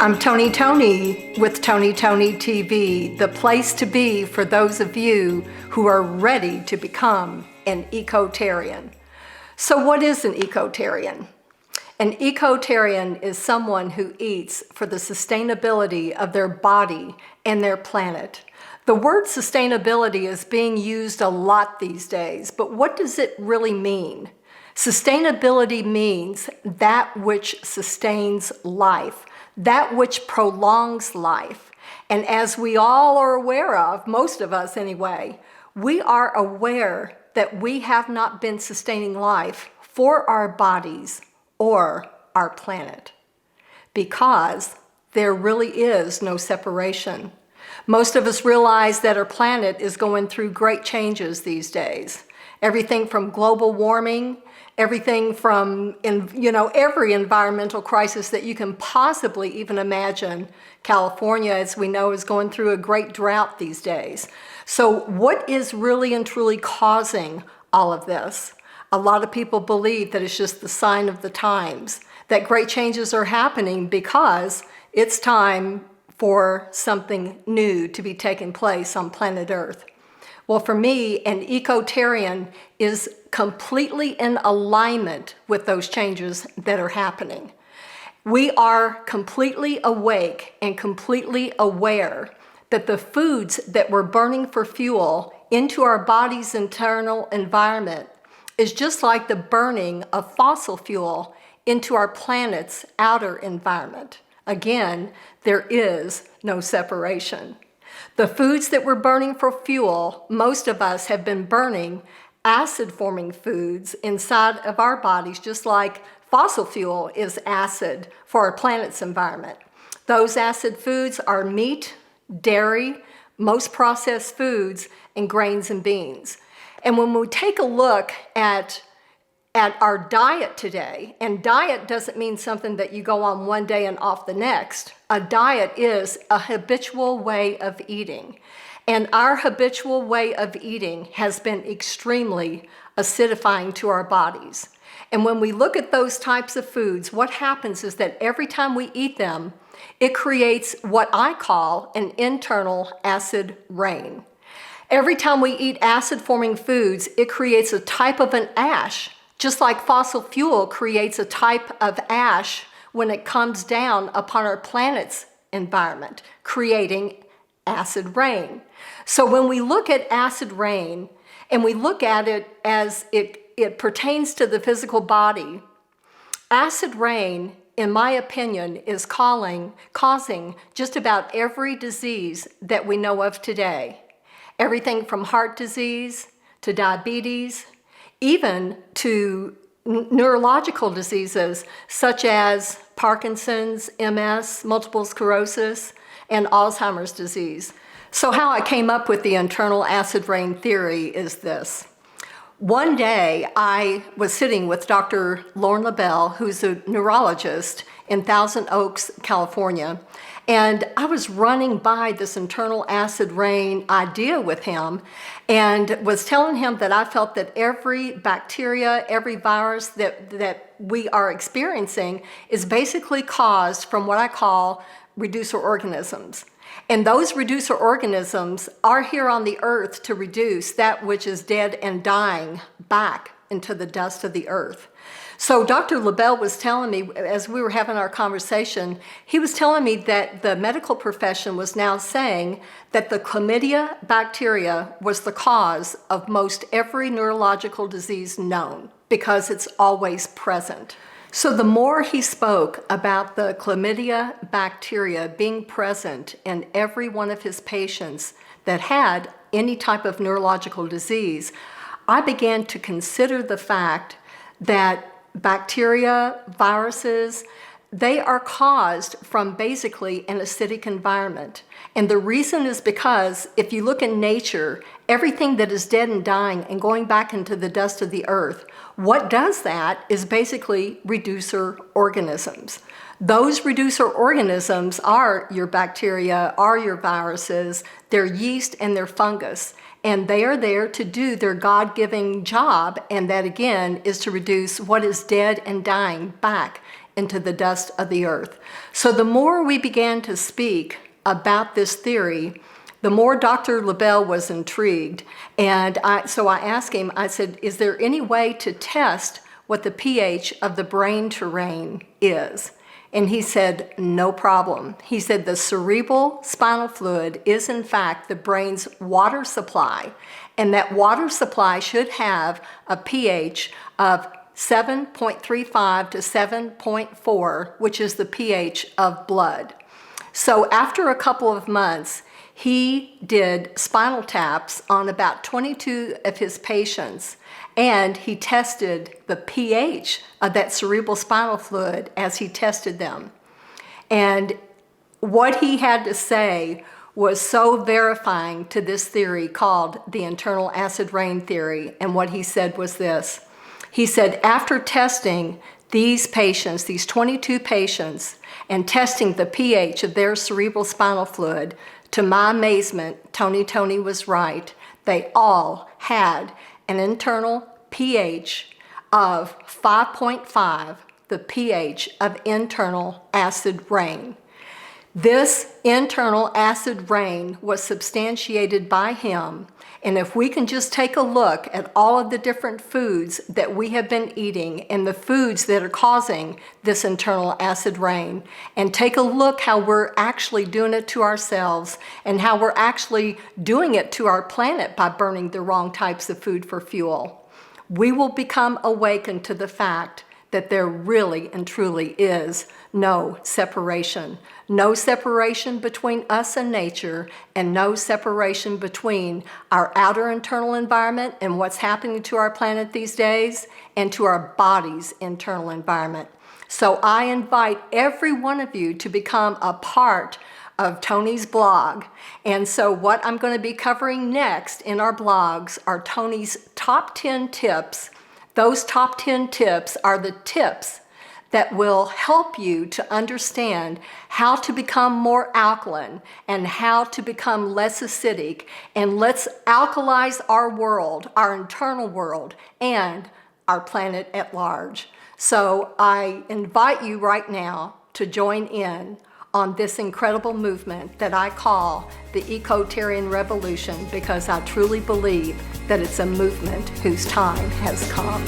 I'm Tony with Tony TV, the place to be for those of you who are ready to become an ecotarian. So what is an ecotarian? An ecotarian is someone who eats for the sustainability of their body and their planet. The word sustainability is being used a lot these days, but what does it really mean? Sustainability means that which sustains life, that which prolongs life. And as we all are aware of, most of us anyway, we are aware that we have not been sustaining life for our bodies or our planet, because there really is no separation. Most of us realize that our planet is going through great changes these days. Everything from global warming, everything from, every environmental crisis that you can possibly even imagine. California, as we know, is going through a great drought these days. So what is really and truly causing all of this? A lot of people believe that it's just the sign of the times, that great changes are happening because it's time for something new to be taking place on planet Earth. Well, for me, an ecotarian is completely in alignment with those changes that are happening. We are completely awake and completely aware that the foods that we're burning for fuel into our body's internal environment is just like the burning of fossil fuel into our planet's outer environment. Again, there is no separation. The foods that we're burning for fuel, most of us have been burning acid-forming foods inside of our bodies, just like fossil fuel is acid for our planet's environment. Those acid foods are meat, dairy, most processed foods, and grains and beans. And when we take a look at our diet today, and diet doesn't mean something that you go on one day and off the next. A diet is a habitual way of eating. And our habitual way of eating has been extremely acidifying to our bodies. And when we look at those types of foods, what happens is that every time we eat them, it creates what I call an internal acid rain. Every time we eat acid-forming foods, it creates a type of an ash, just like fossil fuel creates a type of ash when it comes down upon our planet's environment, creating acid rain. So when we look at acid rain, and we look at it as it pertains to the physical body, acid rain, in my opinion, is causing just about every disease that we know of today. Everything from heart disease to diabetes, even to neurological diseases such as Parkinson's, MS, multiple sclerosis, and Alzheimer's disease. So how I came up with the internal acid rain theory is this. One day I was sitting with Dr. Lorne LaBelle, who's a neurologist in Thousand Oaks, California, and I was running by this internal acid rain idea with him and was telling him that I felt that every bacteria, every virus that we are experiencing is basically caused from what I call reducer organisms. And those reducer organisms are here on the earth to reduce that which is dead and dying back into the dust of the earth. So Dr. LaBelle was telling me, as we were having our conversation, he was telling me that the medical profession was now saying that the chlamydia bacteria was the cause of most every neurological disease known, because it's always present. So the more he spoke about the chlamydia bacteria being present in every one of his patients that had any type of neurological disease, I began to consider the fact that bacteria, viruses, they are caused from basically an acidic environment. And the reason is because if you look in nature, everything that is dead and dying and going back into the dust of the earth, what does that is basically reducer organisms. Those reducer organisms are your bacteria, are your viruses, they're yeast and they're fungus. And they are there to do their God-given job, and that again is to reduce what is dead and dying back into the dust of the earth. So the more we began to speak about this theory, the more Dr. LaBelle was intrigued. And so I asked him, I said, is there any way to test what the pH of the brain terrain is? And he said, no problem. He said the cerebral spinal fluid is in fact the brain's water supply, and that water supply should have a pH of 7.35 to 7.4, which is the pH of blood. So after a couple of months, he did spinal taps on about 22 of his patients, and he tested the pH of that cerebral spinal fluid as he tested them. And what he had to say was so verifying to this theory called the internal acid rain theory. And what he said was this. He said, after testing these patients, these 22 patients, and testing the pH of their cerebral spinal fluid, to my amazement, Tony was right. They all had an internal pH of 5.5, the pH of internal acid rain. This internal acid rain was substantiated by him, and if we can just take a look at all of the different foods that we have been eating and the foods that are causing this internal acid rain, and take a look how we're actually doing it to ourselves and how we're actually doing it to our planet by burning the wrong types of food for fuel, we will become awakened to the fact that there really and truly is no separation. No separation between us and nature, and no separation between our outer internal environment and what's happening to our planet these days and to our body's internal environment. So I invite every one of you to become a part of Tony's blog. And so what I'm going to be covering next in our blogs are Tony's top 10 tips. Those top 10 tips are the tips that will help you to understand how to become more alkaline and how to become less acidic. And let's alkalize our world, our internal world, and our planet at large. So I invite you right now to join in on this incredible movement that I call the Ecotarian Revolution, because I truly believe that it's a movement whose time has come.